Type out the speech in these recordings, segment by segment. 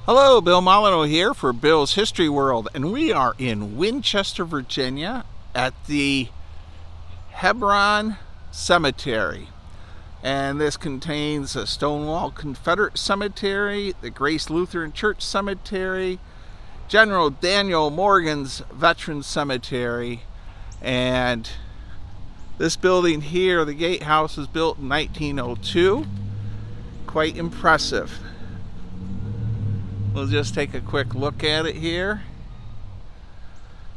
Hello, Bill Molyneux here for Bill's History World, and we are in Winchester, Virginia at the Hebron Cemetery. And this contains the Stonewall Confederate Cemetery, the Grace Lutheran Church Cemetery, General Daniel Morgan's Veterans Cemetery, and this building here, the Gatehouse, was built in 1902. Quite impressive. We'll just take a quick look at it here.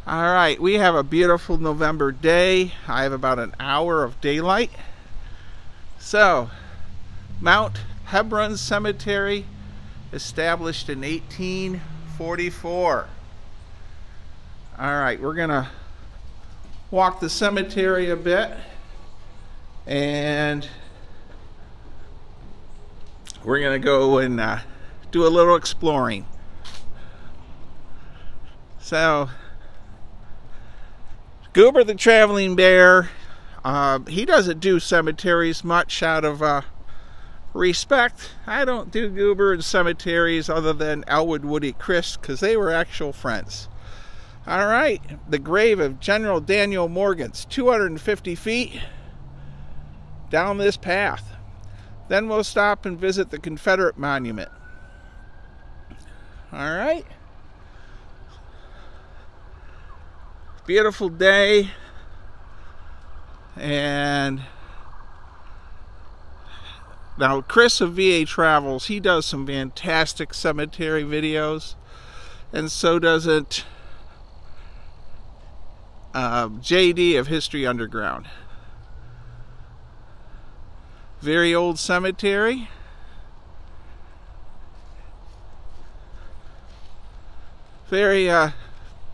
Alright, we have a beautiful November day. I have about an hour of daylight. So, Mount Hebron Cemetery, established in 1844. Alright, we're gonna walk the cemetery a bit, and we're gonna go and do a little exploring. So, Goober the Traveling Bear, he doesn't do cemeteries much out of respect. I don't do Goober in cemeteries other than Elwood Woody Chris, because they were actual friends. Alright, the grave of General Daniel Morgan's 250 feet down this path. Then we'll stop and visit the Confederate Monument. Alright. Beautiful day. And now Chris of VA Travels, he does some fantastic cemetery videos. And so does it JD of History Underground. Very old cemetery. Very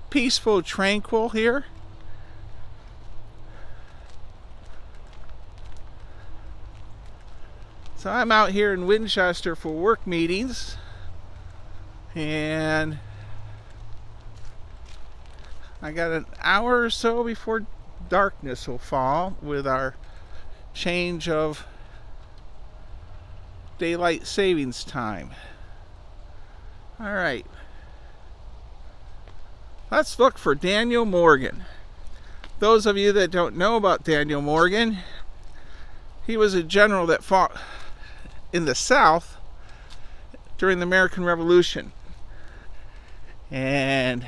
peaceful, tranquil here. So I'm out here in Winchester for work meetings, and I got an hour or so before darkness will fall with our change of daylight savings time. All right. Let's look for Daniel Morgan. Those of you that don't know about Daniel Morgan, he was a general that fought in the South during the American Revolution. And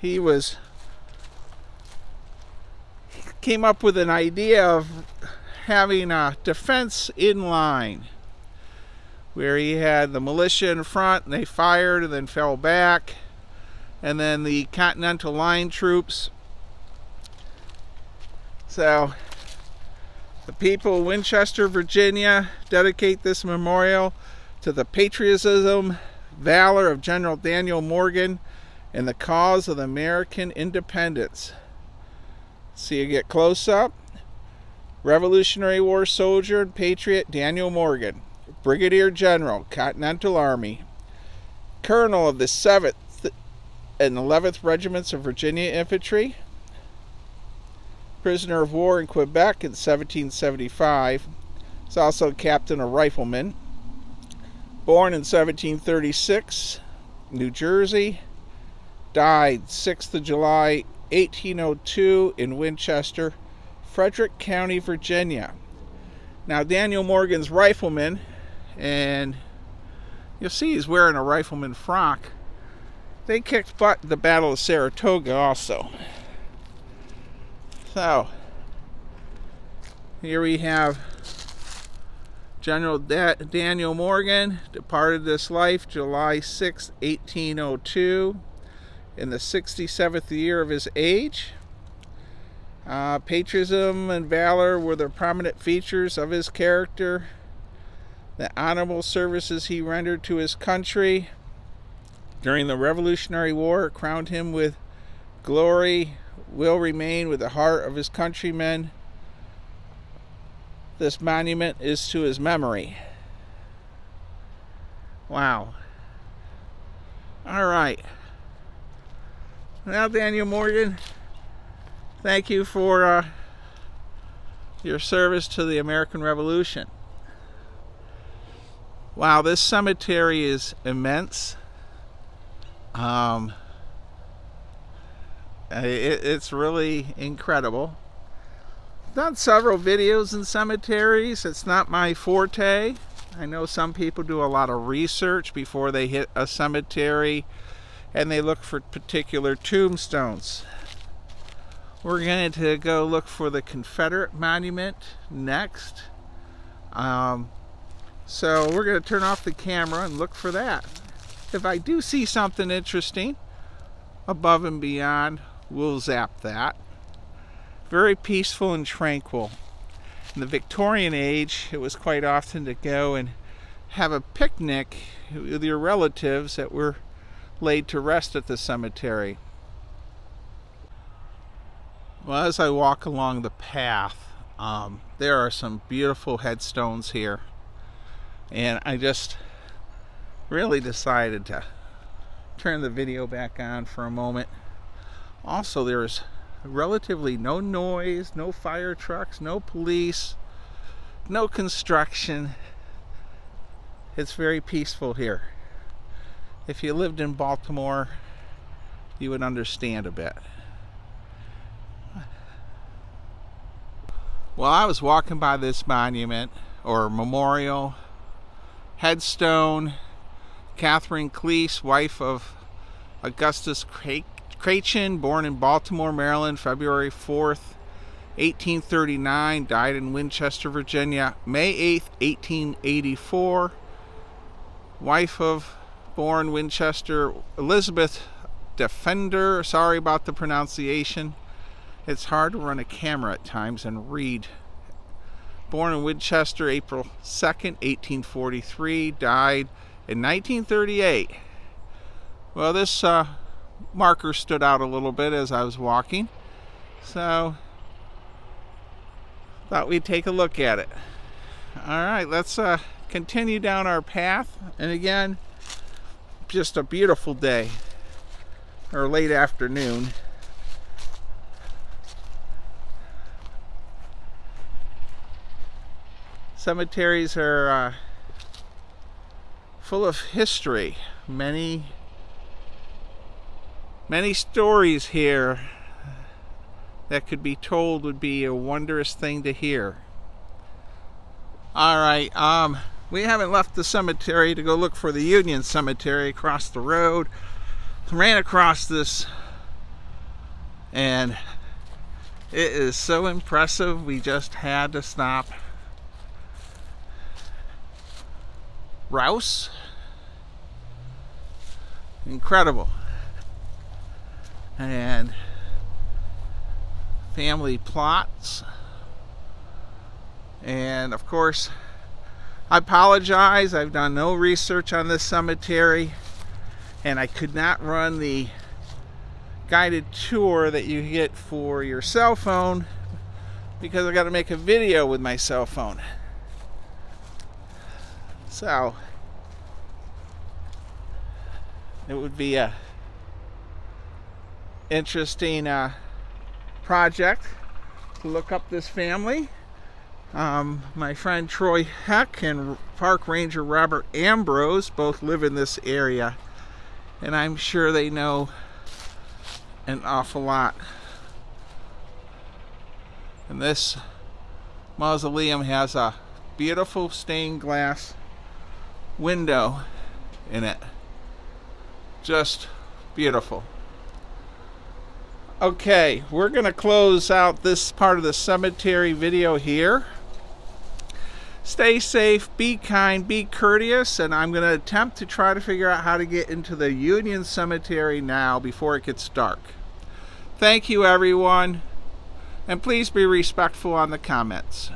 he came up with an idea of having a defense in line, where he had the militia in front and they fired and then fell back, and then the Continental Line troops. So the people of Winchester, Virginia dedicate this memorial to the patriotism, valor of General Daniel Morgan and the cause of the American independence. See you get close up. Revolutionary War soldier and patriot Daniel Morgan, Brigadier General, Continental Army, Colonel of the 7th and 11th Regiments of Virginia Infantry, prisoner of war in Quebec in 1775. He's also captain of riflemen. Born in 1736, New Jersey. Died 6th of July, 1802 in Winchester, Frederick County, Virginia. Now, Daniel Morgan's rifleman, and you'll see he's wearing a rifleman frock. They kicked butt at the Battle of Saratoga also. So, here we have General Daniel Morgan, departed this life July 6, 1802, in the 67th year of his age. Patriotism and valor were the prominent features of his character. The honorable services he rendered to his country during the Revolutionary War crowned him with glory, will remain with the heart of his countrymen. This monument is to his memory. Wow. All right. Now, Daniel Morgan, thank you for your service to the American Revolution. Wow, this cemetery is immense. It's really incredible. I've done several videos in cemeteries. It's not my forte. I know some people do a lot of research before they hit a cemetery and they look for particular tombstones. We're going to go look for the Confederate monument next. So we're going to turn off the camera and look for that. If I do see something interesting above and beyond, we'll zap that. Very peaceful and tranquil. In the Victorian age, it was quite often to go and have a picnic with your relatives that were laid to rest at the cemetery. Well, as I walk along the path, there are some beautiful headstones here. And I just really decided to turn the video back on for a moment. Also, there's relatively no noise, no fire trucks, no police, no construction. It's very peaceful here. If you lived in Baltimore, you would understand a bit. Well, I was walking by this monument or memorial headstone. Catherine Cleese, wife of Augustus Crachen, born in Baltimore, Maryland, February 4th, 1839, died in Winchester, Virginia, May 8th, 1884. Wife of born Winchester, Elizabeth Defender. Sorry about the pronunciation. It's hard to run a camera at times and read. Born in Winchester, April 2nd, 1843, died in 1938. Well, this marker stood out a little bit as I was walking, so thought we'd take a look at it. All right, let's continue down our path. And again, just a beautiful day, or late afternoon. Cemeteries are full of history. Many stories here that could be told. Would be a wondrous thing to hear. All right, we haven't left the cemetery to go look for the Union Cemetery across the road. Ran across this and it is so impressive, we just had to stop. Rouse, incredible. And family plots. And of course, I apologize, I've done no research on this cemetery, and I could not run the guided tour that you get for your cell phone because I got to make a video with my cell phone. So it would be a interesting project to look up this family. My friend Troy Heck and Park Ranger Robert Ambrose both live in this area, and I'm sure they know an awful lot. And this mausoleum has a beautiful stained glass window in it. Just beautiful. Okay, we're going to close out this part of the cemetery video here. Stay safe, be kind, be courteous, and I'm going to attempt to try to figure out how to get into the Union Cemetery now before it gets dark. Thank you, everyone, and please be respectful on the comments.